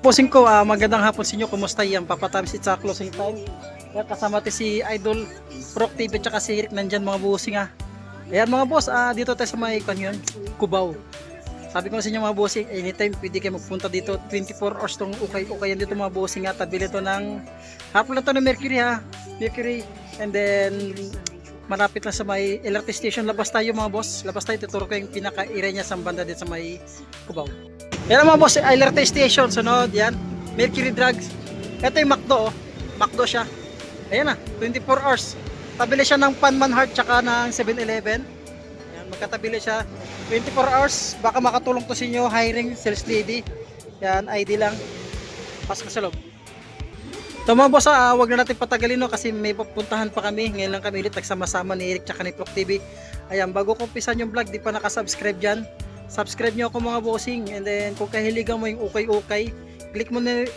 bossing ko, magandang hapon sa inyo. Kumusta yan? Papatapos sa closing time. Kaya kasama ti si Idol Proc TV tsaka si Eric nandyan mga bossing Ayan mga boss, dito tayo sa may kanyon, Cubao. Sabi ko na sa inyo mga bossing, anytime pwede kayo magpunta dito. 24 hours tong ukay-ukay dito mga bossing Tabi ito ng hapon lang to ng Mercury Mercury. And then malapit lang sa may LRT station. Labas tayo mga boss. Labas tayo, tuturo ko yung pinaka-area niya sa banda dito sa may Cubao. Yan mga boss, LRT station. Sunod, yan. Mercury Drugs. Ito yung McDo, McDo siya. Ayan 24 hours. Tabili siya ng Panman Heart tsaka ng 7-Eleven. Yan, magkatabili siya. 24 hours. Baka makatulong to sa inyo. Hiring sales lady. Yan, ID lang. Pasok sa loob. Ito mga boss, wag na natin patagalin kasi may pupuntahan pa kami. Ngayon lang kami ulit nagsama-sama ni Eric tsaka ni Proc TV. Ayan, bago ko umpisan yung vlog, di pa nakasubscribe dyan. Subscribe nyo ako mga bossing. And then kung kahiligan mo yung ukay-ukay, click mo na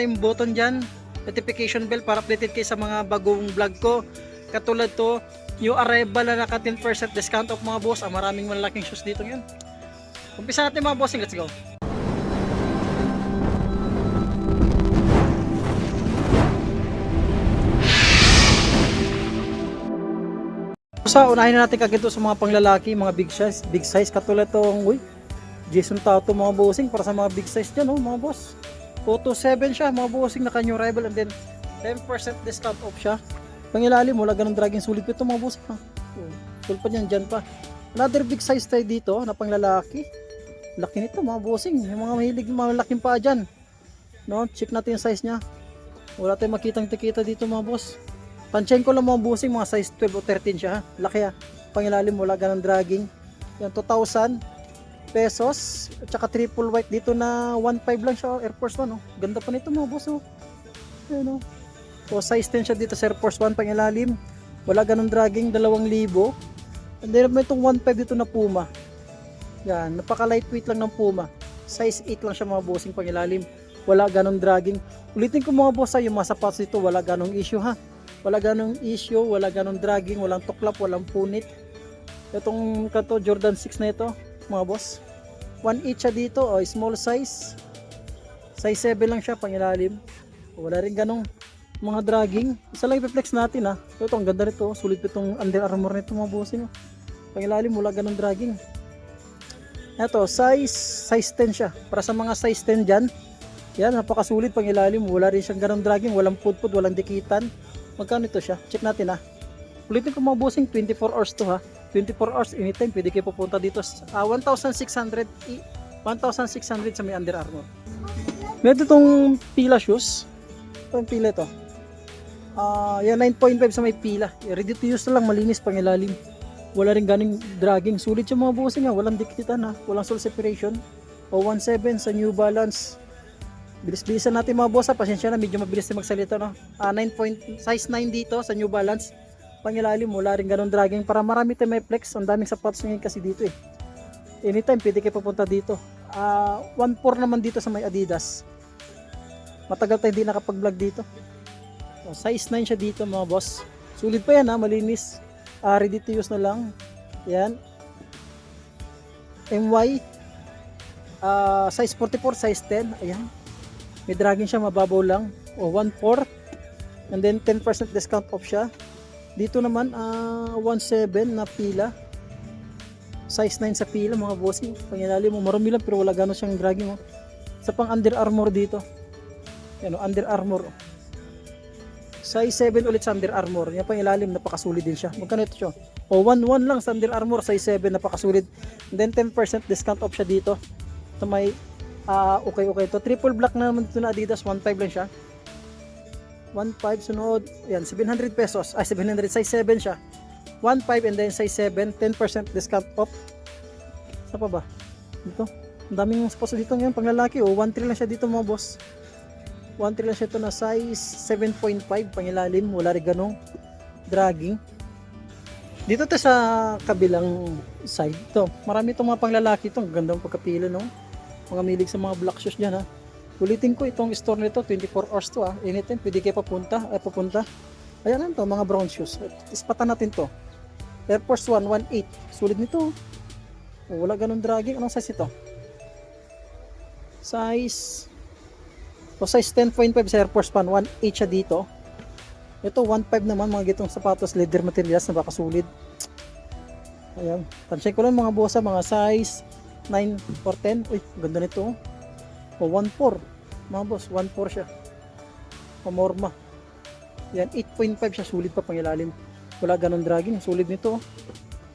yung button dyan, notification bell para updated kayo sa mga bagong vlog ko. Katulad to, yung arrival na naka 10% discount off mga boss. Maraming malalaking shoes dito ngayon. Umpisa natin mga bossing, let's go. Sa unahin na natin kagito sa mga panglalaki, mga big size katulad tong Jason Tato mga bossing para sa mga big size dyan mga boss. 427 siya mga bossing, naka new arrival and then 10% discount off siya. Pangilalim wala ganun dragging sulit ito mga bossing sulpad yan dyan pa. Another big size tayo dito na panglalaki. Laki nito mga bossing, yung mga mahilig malaking pa dyan check natin yung size nya. Wala tayong makitang tikita dito mga boss. Tansyahin ko lang mga bossing, mga size 12 o 13 siya laki pangilalim wala ganun dragging. Yan 2,000 pesos at saka triple white dito na 1.5 lang siya Air Force 1 ganda pa nito mga boss Ayan, so size 10 siya dito sa Air Force 1 pangilalim wala ganun dragging 2,000. And then may itong 1.5 dito na Puma. Yan, napaka lightweight lang ng Puma, size 8 lang siya mga bossing pangilalim wala ganun dragging. Ulitin ko mga boss yung mga sapatos dito wala ganung issue wala ganung issue, wala ganung dragging, walang tuklap, walang punit. Itong kanto Jordan 6 na ito mga boss, 1.8 siya dito small size, size 7 lang siya pangilalim wala rin ganong mga dragging. Isa lang i-flex natin ito ang ganda nito, sulit itong Under Armour nito mga bossing pangilalim wala ganong dragging. Ito size 10 siya para sa mga size 10 dyan. Yan, napakasulit pangilalim wala rin siyang ganong dragging, walang pudpud, walang dikitan. Magkano ito siya? Check natin ulitin ko mga bossing, 24 hours to 24 hours anytime pwede kayo pupunta dito 1,600 sa may Under Armour. Meron itong pila shoes. Ito yung pila ito. Yan 9.5 sa may pila. Ready to use na lang, malinis pangilalim. Wala rin ganing dragging. Sulit yung mga bossing walang dikitan walang sole separation. 017 sa New Balance. Bilis-bilisan natin mga boss pasensya na medyo mabilis na magsalita size 9 dito sa New Balance pangilalim wala rin ganun dragging para marami tayo may flex. Ang daming sapatos ngayon kasi dito anytime pwede kayo pupunta dito. 1.4 naman dito sa may Adidas, matagal tayo hindi nakapag vlog dito. Size 9 siya dito mga boss, sulit pa yan malinis, ready to use na lang. Yan MY size 44, size 10. Ayan, may dragging siya, mababaw lang 1.4 and then 10% discount off siya. Dito naman 1.7 na pila, size 9 sa pila mga bossing pangilalim marami lang pero wala gano'n siyang dragging sa pang Under Armour dito. Yan Under Armour size 7 ulit sa Under Armour. Yan pangilalim napakasulit din siya. Magkano ito siya? 1.1 lang sa Under Armour size 7, napakasulit. And then 10% discount off siya dito sa may okay ito. Triple black na naman dito na Adidas, 1.5 lang siya. 1.5 sunod. Yan, 700 pesos. 700, size 7 siya. 1.5 and then size 7, 10% discount off. Sa pa ba? Dito. Ang daming sapatos dito ngayon pang lalaki 1.3 lang siya dito mga boss. 1.3 lang siya ito na size 7.5 pangilalim, wala rin ganong dragging. Dito tayo sa kabilang side. Ito, marami itong mga panglalaki ito. Ang ganda ng pagkapila mga milig sa mga black shoes dyan Ulitin ko itong store nito 24 hours to anytime pwede kayo pupunta. Ayan lang to mga brown shoes. Ispatan natin to. Air Force 1 1.8. Sulit nito. Wala ganun dragging. Anong size ito? Size O size 10.5 sa Air Force One, 1.8 siya dito. Ito 1.5 naman, mga gitong sapatos, leather materials na baka sulit. Ayan, tansya ko lang mga boss, mga size 9 or 10. Uy, ganda nito. O 1.4 mga boss, 1.4 siya. Pamorma. Yan, 8.5 siya, sulit pa pangilalim. Wala ganun dragging, sulit nito.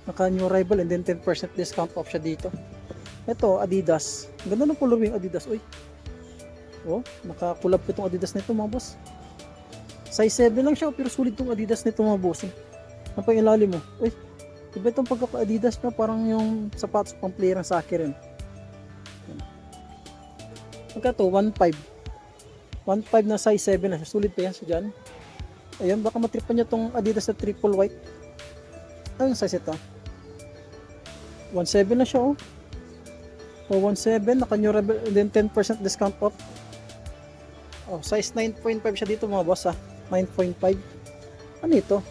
Naka new arrival and then 10% discount off siya dito. Ito, Adidas. Ganda ng color yung Adidas. Uy. Oh, nakakulab ko itong Adidas nito mga boss. Size 7 lang siya, pero sulit itong Adidas nito mga boss. Ang pangilalim mo. Uy, iba itong pagkaka-Adidas na parang yung sapatos pang player ng soccer rin. Magka to, 1.5. 1.5 na size 7 na siya. Sulit pa yan siya dyan. Ayun, baka matripan niya itong Adidas na triple white. Ano yung size ito? 1.7 na siya oh. O 1.7, naka-new rebel, then 10% discount off. Oh, size 9.5 siya dito mga boss ah. 9.5. Ano ito?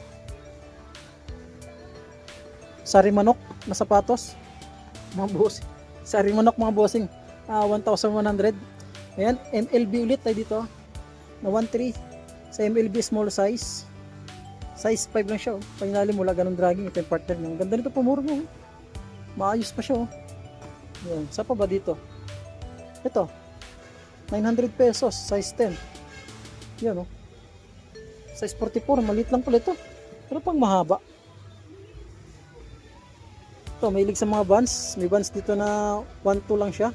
Sari manok na sapatos. Mga boss. Sari manok mga bossing. 1,100. Ayan, MLB ulit tayo dito. Na 1.3. Sa MLB small size. Size 5 lang siya oh. Panginalim mula ganun dragging. Ito yung partner niya. Ganda nito pumuro mo. Maayos pa siya oh. Ayan. Saan pa ba dito? Ito. 900 pesos. Size 10. Yan oh. Size 44. Maliit lang pala ito. Pero pang mahaba. Ito. May ilig sa mga buns. May buns dito na 1.2 lang siya.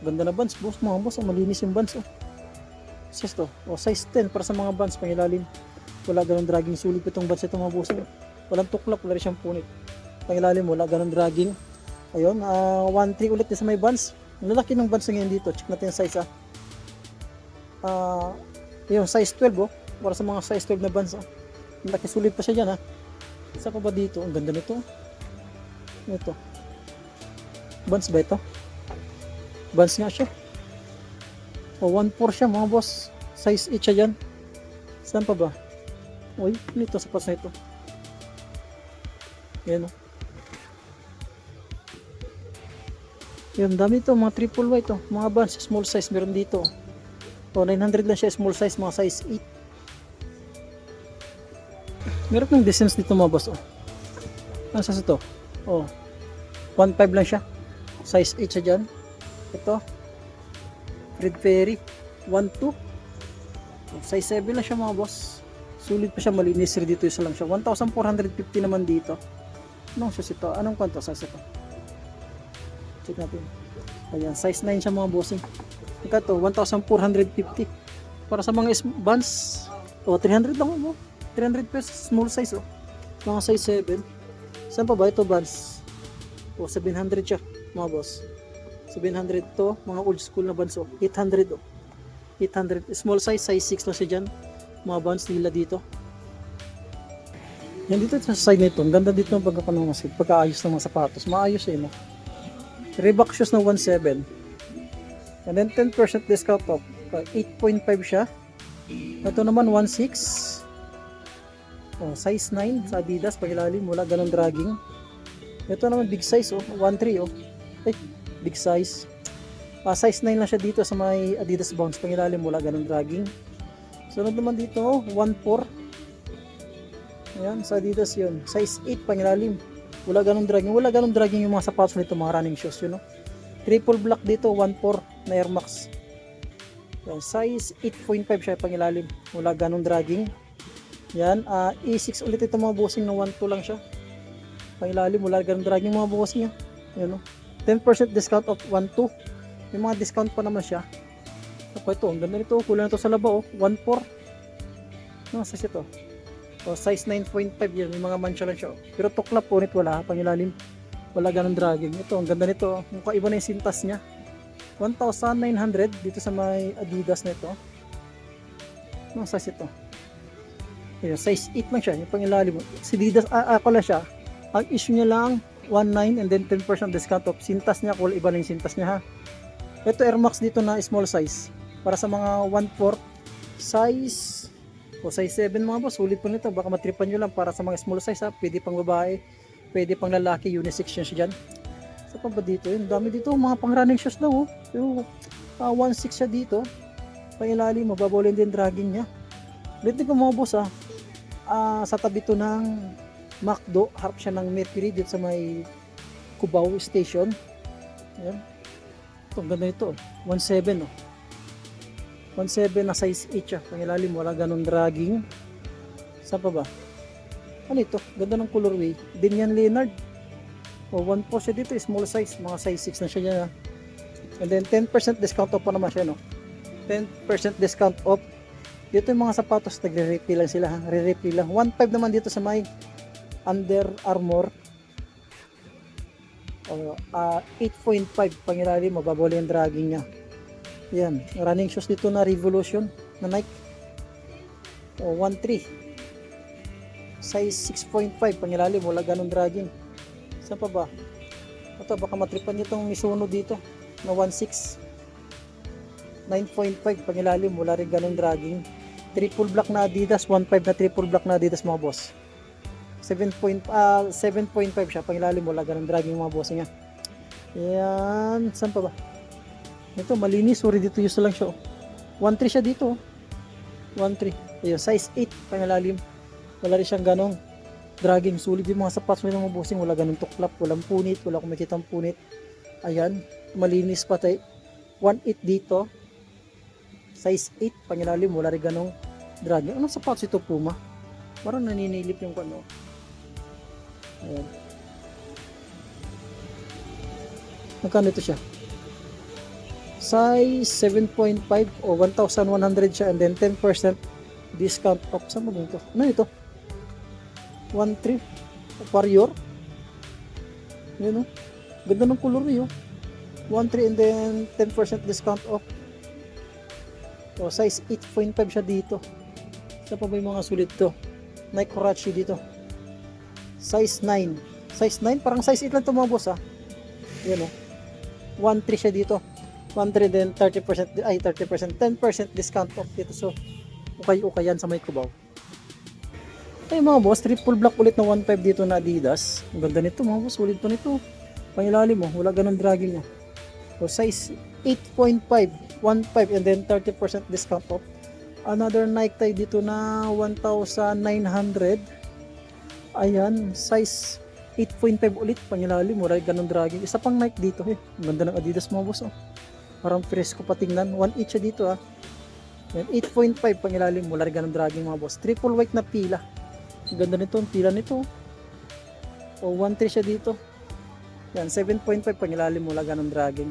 Ganda na buns. Boss, mga boss. Malinis yung buns oh. Size to. O size 10 para sa mga buns. Pangilalim. Wala ganun dragging. Sulit itong buns ito mga boss. Walang tuklap. Wala rin siyang punit. Pangilalim. Wala ganun dragging. Ayun. 1.3 ulit sa may buns. Ang lalaki ng buns ngayon dito. Check natin yung size ah. Yung size 12 oh. Para sa mga size 12 na buns oh. Malaki, sulit pa siya dyan ha. Isa pa ba dito? Ang ganda nito. Ito. Buns ba ito? Buns nga siya. O 1.4 siya mga boss. Size 8 siya dyan. Saan pa ba? Uy, nito sa pas na ito. Yan oh. Yan, dami ito. Mga triple white oh. Mga buns, small size meron dito. O 900 lang siya, small size, mga size 8. Meron ng designs dito mga boss oh. Ano sa ito? Oh. 1.5 lang siya. Size 8 siya dyan. Ito. Red Fairy. 1.2. Size 7 lang siya mga boss. Sulit pa siya, malinis rin dito. Isa lang siya. 1,450 naman dito. Anong size ito? Anong kwanto size ito? Check natin. Ayan. Size 9 siya mga bossing. Ito, 1,450. Para sa mga buns. O, 300 lang mo. 300 pesos. Small size oh. Mga size 7. Saan pa ba ito buns? O, 700 siya mga boss. 700 to. Mga old school na buns oh. 800 oh. 800. Small size. Size 6 lang siya dyan. Mga buns nila dito. Yan dito sa side nito. Ang ganda dito ng pagkapanomasid. Pagkaayos ng mga sapatos. Maayos eh no. Reebok shoes na 1.7. And then 10% discount off. 8.5 siya. Ito naman 1.6. Oh, size 9 sa Adidas. Pagilalim. Wala ganun dragging. Ito naman big size oh. 1.3 oh. Ay, big size. Size 9 lang siya dito sa may Adidas Bounce. Pangilalim wala ganun dragging. Sunod naman dito 1.4. Ayan, sa Adidas yun. Size 8 pangilalim. Wala ganun dragging. Wala ganun dragging yung mga sapatos nito, mga running shoes, you know. Triple black dito, 1.4 na Air Max. Ayan, size 8.5 siya pangilalim. Wala ganun dragging. Yan, A6 ulit ito mga bossing na 1.2 lang siya. Pangilalim, wala ganun dragging mga bossing yan. Ayan, no? 10% discount of 1.2. May mga discount pa naman siya. Ako ito, ang ganda nito. Kulang na ito sa laba oh. 1.4. Ano size ito? O, size 9.5 yan. May mga mancha lang siya oh. Pero tuklap po nito wala. Pangilalim. Wala ganun dragging. Ito, ang ganda nito. Mukha iba na yung sintas niya. 1,900 dito sa may Adidas nito. Ano size ito? Ayan, size 8 lang siya. Yung pangilalim. Si Adidas, ako lang siya. Ang issue niya lang 1.9 and then 10% discount off. Sintas niya, kulay iba na yung sintas niya ha. Ito Air Max dito na small size. Para sa mga 1/4 size o size 7 mga boss. Sulit po nito. Baka matripan nyo lang para sa mga small size ha. Pwede pang babae. Pwede pang lalaki. Unisex yan siya dyan. Sa pa ba dito? Yung dami dito. Mga pang running shoes daw. Oh. 1.6 siya dito. Pangilalim, mababaw din dragging niya. Ulitin ko mga boss sa tabi to ng McDo, harap siya ng Mercury dito sa may Cubao Station. Ayan. Ito, ang ganda ito. 1.7 oh. 1.7 na size 8 siya. Pangilalim, wala ganun dragging. Saan pa ba? Ano ito? Ganda ng colorway. Dinian Leonard. O 1 po siya dito. Small size. Mga size 6 na siya yan. And then 10% discount off pa naman siya. No? 10% discount off. Dito yung mga sapatos. Nagre-refill lang sila. Re-refill lang. 1.5 naman dito sa may Under Armour. 8.5 pangilalim. Mababaw yung dragging niya. Yan. Running shoes dito na Revolution. Na Nike. O 1.3. Size 6.5 pangilalim, wala ganun dragging. Saan pa ba? Ito, baka matripan nyo itong Mizuno dito na 1.6. 9.5 pangilalim, wala rin ganun dragging. Triple black na Adidas, 1.5 na triple black na Adidas mga boss. 7.5 siya pangilalim, wala ganun dragging mga boss niya. Yan, saan pa ba? Ito, malinis, sorry dito use lang siya. 1.3 siya dito. 1.3. Ayun, size 8 pangilalim. Wala rin siyang ganong dragging. Sulit yung mga sapatos ng mga bossing. Wala ganong tuklap, walang punit, wala akong makitang punit. Ayan, malinis patay. 1.8 dito. Size 8, pangilalim, wala rin ganong dragging. Anong sapatos ito, Puma? Parang naninilip yung ano. Ayan. Magkano ito siya? Size 7.5 o 1,100 siya and then 10% discount off. Saan mo dito? Ano ito? 1.3 Warrior. Yun o. Ganda ng color yun. 1.3 and then 10% discount off. So, size 8.5 siya dito. Saan pa ba yung mga sulit to? Nike Huarache dito. Size 9. Size 9? Parang size 8 lang ito mga boss ha. Yan o. 1.3 siya dito. 1.3 then 30%, 10% discount off dito. So, ukay-ukay yan sa may Cubao. Ay mga boss, triple black ulit na 1.5 dito na Adidas. Ang ganda nito mga boss, ulit pa nito. Pangilalim mo, wala ganun dragging niya. So size 8.5, 1.5 and then 30% discount off. Another Nike tie dito na 1,900. Ayan, size 8.5 ulit, pangilalim, wala ganun dragging. Isa pang Nike dito eh. Ang ganda ng Adidas mga boss oh. Parang presko pa tingnan. 1.8 siya dito ah. 8.5 pangilalim, wala rin ganun dragging mga boss. Triple white na pila. Ang ganda nito, ang pila nito. O 1.3 siya dito. Yan, 7.5 pangilalim, wala ganun dragging.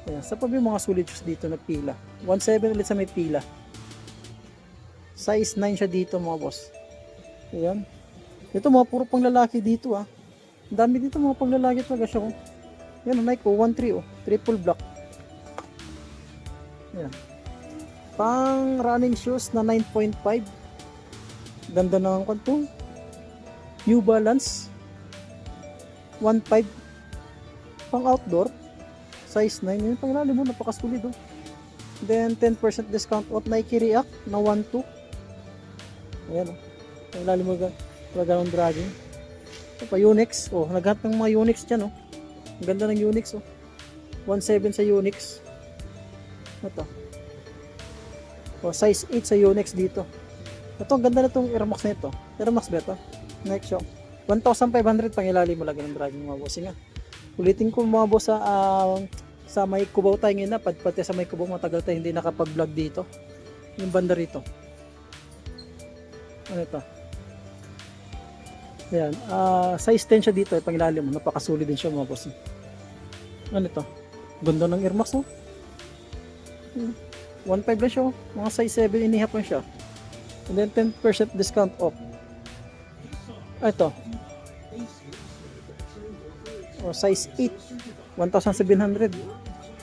Ayan, sa pa yung mga solid shoes dito na pila. 1.7 ulit sa may pila. Size 9 siya dito mga boss. Ayan. Ito mga puro pang lalaki dito ah. Ang dami dito mga pang lalaki talaga siya oh. Yan, Nike oh, 1.3 oh, triple black. Ayan. Pang running shoes na 9.5. Ganda ng kanto. New Balance 1.5. Pang outdoor size 9. Yun pang ilalim mo, napakasulit oh. Then 10% discount off Nike React na 1.2. Ayan oh. Pang ilalim mo talaga ng dragging. Ito pa Unix. Oh, naghanap ng mga Unix dyan oh. Ang ganda ng Unix oh. 1.7 sa Unix. Ito. O, size 8 sa Unix dito. Ito, ang ganda na itong Air Max na ito. Air Max ba ito? Nike Show. 1,500 pang ilalim mo lagi ng dragging mga bossing nga. Ulitin ko mga boss sa may Cubao tayo ngayon na. Pati sa may Cubao matagal tayo hindi nakapag-vlog dito. Yung banda rito. Ano ito? Ayan. Size 10 siya dito. Pang ilalim mo. Napakasulit din siya mga bossing. Ano ito? Ganda ng Air Max oh. 1.5 lang siya oh. Mga size 7 inihap lang siya. And then 10% discount off. Ito. O, size 8. 1,700.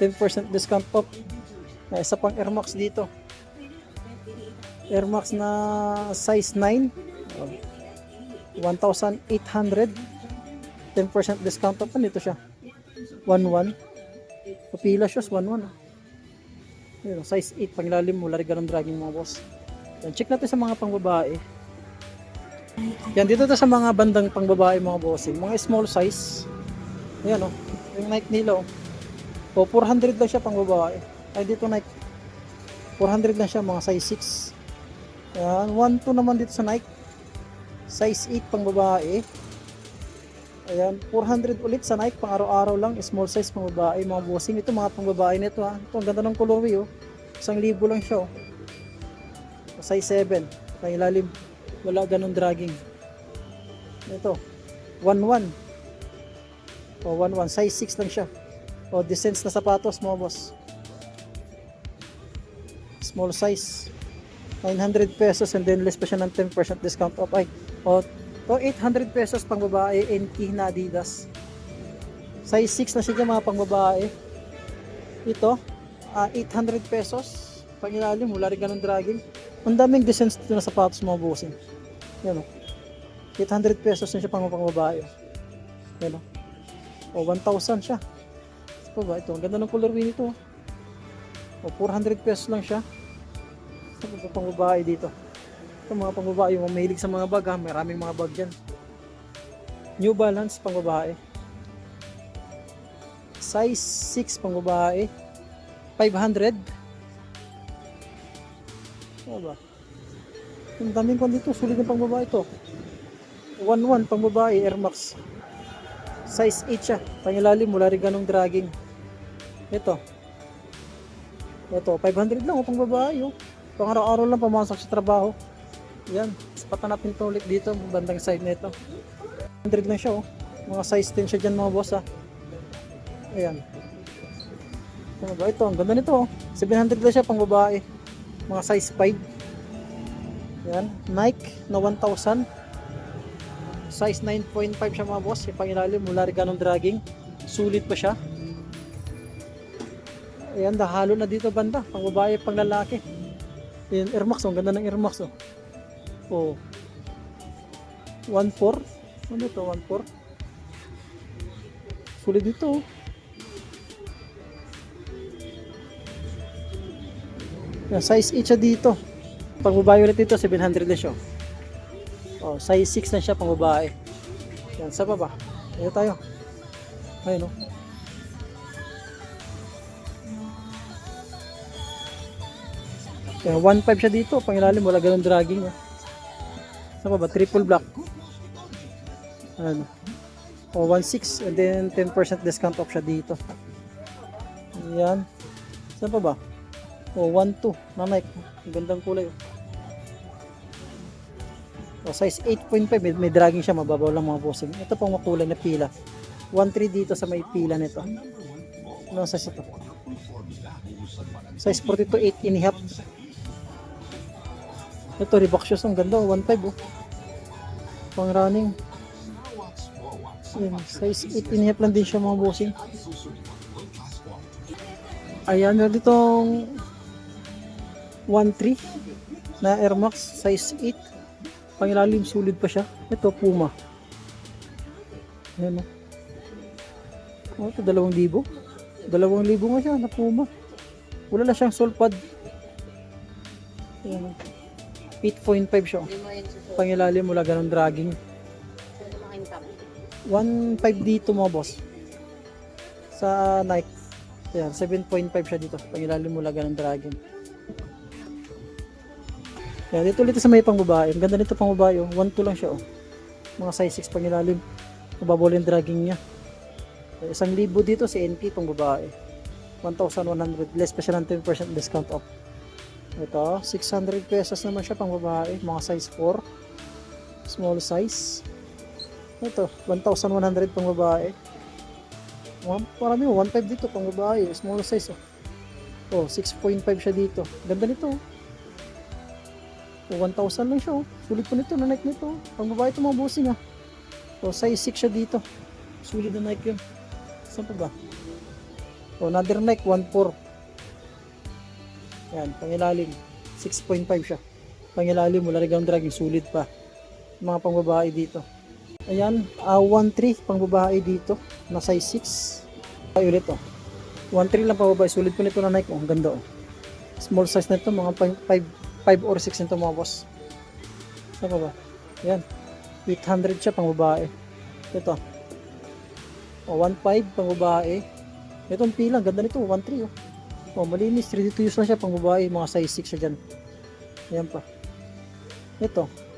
10% discount off. Isa pang Air Max dito. Air Max na size 9. 1,800. 10% discount off. Nito siya. 1.1. Papila shoes 1.1. Ayun, size 8. Pangilalim mo. Lari ganun dragging mga boss. Yan, check natin sa mga pangbabae. Yan, dito to sa mga bandang pangbabae mga bossing. Mga small size. Ayan o. Yung Nike nila o. O, 400 lang siya pangbabae. Ay, dito Nike. 400 lang siya, mga size 6. Ayan, 1-2 naman dito sa Nike. Size 8 pang babae. Ayan, 400 ulit sa Nike, pang araw-araw lang, small size pang babae, mga bossing. Ito mga pang babae nito ha. Ito, ang ganda ng colorway oh. 1,000 lang siya oh. Size 7, pang ilalim. Wala ganun dragging. Ito, 1-1. O, 1-1, size 6 lang siya. O, decent na sapatos mga boss. Small size. 900 pesos and then less pa siya ng 10% discount off. Ay, o, to 800 pesos pang babae, NT na Adidas. Size 6 na siya mga pang babae. Ito, 800 pesos. Pang ilalim, wala rin ganun dragging. Ang daming designs dito na sapatos mga bossing. Yan o. 800 pesos na siya pang babae. Yan o. O, 1,000 siya. Ito ba? Ito, ang ganda ng colorway nito. O, 400 pesos lang siya. Ito pang babae dito. Ito mga pang babae, yung mahilig sa mga bag ha. Maraming mga bag dyan. New Balance pang babae. Size 6 pang babae. 500. Ano ba? Ang daming kwan dito. Sulit ng pang babae ito. 1-1 pang babae. Air Max. Size 8 siya. Pangilalim, wala rin ganong dragging. Ito. Ito, 500 lang pang babae. Oh. Pang araw-araw lang pamasok sa trabaho. Yan. Patan natin ito ulit dito. Bandang side nito. 100 lang siya. Oh. Mga size 10 siya dyan mga boss. Ha. Ayan. Ano ba? Ito, ang ganda nito. Oh. 700 lang siya pang babae. Mga size 5. Yan. Nike na 1,000. Size 9.5 siya mga boss. Yung pangilalim, mula rin ganong dragging. Sulit pa siya. Ayan, halo na dito banda. Pang babae, pang lalaki. Ayan, Air Max. Ang ganda ng Air Max. Oh. Oh. 1.4. Ano ito? 1.4. Sulit dito. Oh. Ayan, size 8 siya dito. Pang babae ulit dito, 700 na siya. Oh, size 6 na siya pang babae. Yan, sa baba. Ayan tayo. Ayun, oh. Yan, 1.5 siya dito. Pang ilalim, wala ganun dragging. Sa baba, triple black. Ano. O, 1.6 and then 10% discount off siya dito. Yan. Saan pa ba? O, 1.2 na Nike. Ang gandang kulay. O, size 8.5. May dragging siya. Mababaw lang mga bossing. Ito pang makulay na pila. 1.3 dito sa may pila nito. Ano size ito? Size 42, 8 and a half. Ito, Reebok shoes. Ang ganda. 1.5 oh. Pang running. Ayan, size 8 and a half lang din siya mga bossing. Ayan, meron ditong 1.3 na Air Max. Size 8. Pangilalim, sulit pa siya. Ito, Puma. Ayan o. Oh, ito, 2,000. 2,000 nga siya na Puma. Wala na siyang sole pad. Ayan o. 8.5 siya. Pangilalim, wala ganun dragging. 1.5 dito mga boss. Sa Nike. Ayan, 7.5 siya dito. Pangilalim, wala ganun dragging. Ayan, dito ulit sa may pang babae. Ang ganda nito pang babae. 1.2 lang siya. Oh. Mga size 6 pangilalim. Mababol yung dragging niya. 1,000 dito sa NP pang babae. 1,100. Less pa siya ng 10% discount off. Ito, 600 pesos naman siya pang babae. Mga size 4. Small size. Ito, 1,100 pang babae. Parami mo, 1.5 dito pang babae. Small size. Oh, 6.5 siya dito. Ganda nito. Oh, 1,000 lang siya. Oh. Sulit po nito, na Nike nito. Pang babae ito mga bossing ha. Oh, size 6 siya dito. Sulit na Nike yun. Saan pa ba? Oh, another Nike, 1.4. Yan, pangilalim. 6.5 siya. Pangilalim, wala rin dragging. Sulit pa. Mga pang babae dito. Ayan, 1.3 pang babae dito. Na size 6. Ay, ulit oh. 1.3 lang pang babae. Sulit po nito na Nike. Oh, ang ganda oh. Small size na ito. Mga 5 or 6 nito mga boss. Saan pa ba? Ayan. 800 siya pang babae. Ito. O, 1.5 pang babae. Itong pila, ganda nito. 1.3 oh. Oh, malinis. Ready to use na siya pang babae. Mga size 6 siya dyan. Ayan pa. Ito.